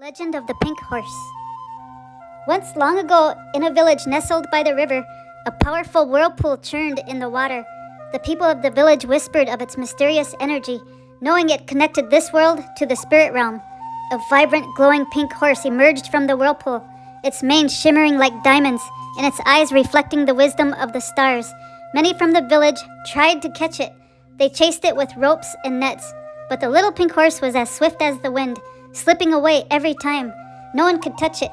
Legend of the Pink Horse. Once long ago, in a village nestled by the river, a powerful whirlpool churned in the water. The people of the village whispered of its mysterious energy, knowing it connected this world to the spirit realm. A vibrant, glowing pink horse emerged from the whirlpool, its mane shimmering like diamonds, and its eyes reflecting the wisdom of the stars. Many from the village tried to catch it. They chased it with ropes and nets, but the little pink horse was as swift as the wind, slipping away every time. No one could touch it.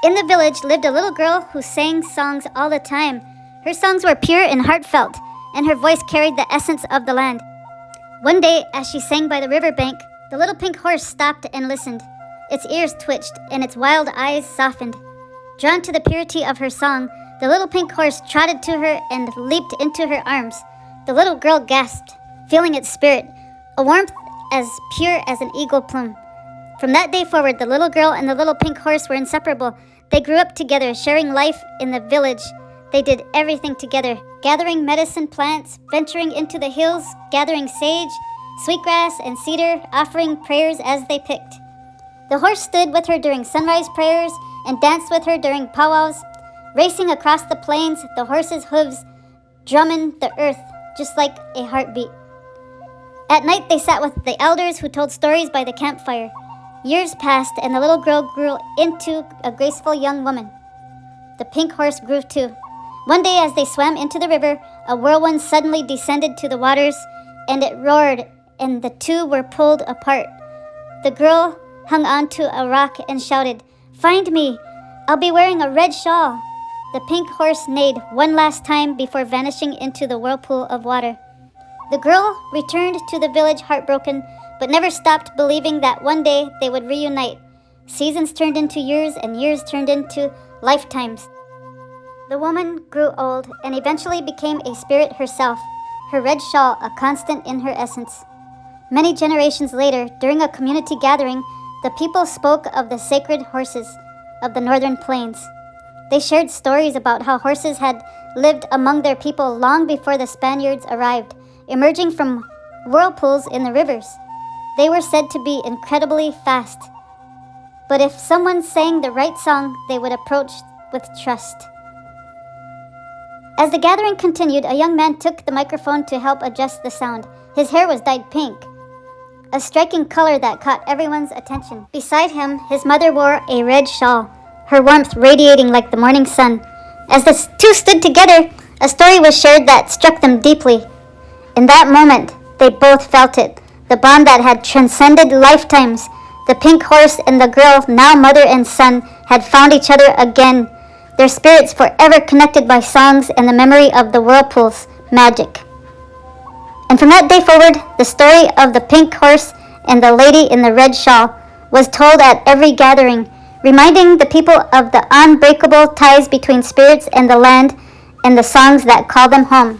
In the village lived a little girl who sang songs all the time. Her songs were pure and heartfelt, and her voice carried the essence of the land. One day, as she sang by the riverbank, the little pink horse stopped and listened. Its ears twitched, and its wild eyes softened. Drawn to the purity of her song, the little pink horse trotted to her and leaped into her arms. The little girl gasped, feeling its spirit, a warmth as pure as an eagle plume. From that day forward, the little girl and the little pink horse were inseparable. They grew up together, sharing life in the village. They did everything together, gathering medicine plants, venturing into the hills, gathering sage, sweetgrass, and cedar, offering prayers as they picked. The horse stood with her during sunrise prayers and danced with her during powwows. Racing across the plains, the horse's hooves drumming the earth just like a heartbeat. At night, they sat with the elders who told stories by the campfire. Years passed, and the little girl grew into a graceful young woman. The pink horse grew too. One day, as they swam into the river, a whirlwind suddenly descended to the waters, and it roared, and the two were pulled apart. The girl hung onto a rock and shouted, "Find me! I'll be wearing a red shawl." The pink horse neighed one last time before vanishing into the whirlpool of water. The girl returned to the village heartbroken, but never stopped believing that one day they would reunite. Seasons turned into years, and years turned into lifetimes. The woman grew old and eventually became a spirit herself, her red shawl a constant in her essence. Many generations later, during a community gathering, the people spoke of the sacred horses of the northern plains. They shared stories about how horses had lived among their people long before the Spaniards arrived, emerging from whirlpools in the rivers. They were said to be incredibly fast, but if someone sang the right song, they would approach with trust. As the gathering continued, a young man took the microphone to help adjust the sound. His hair was dyed pink, a striking color that caught everyone's attention. Beside him, his mother wore a red shawl, her warmth radiating like the morning sun. As the two stood together, a story was shared that struck them deeply. In that moment, they both felt it. The bond that had transcended lifetimes. The pink horse and the girl, now mother and son, had found each other again, their spirits forever connected by songs and the memory of the whirlpool's magic. And from that day forward, the story of the pink horse and the lady in the red shawl was told at every gathering, reminding the people of the unbreakable ties between spirits and the land and the songs that call them home.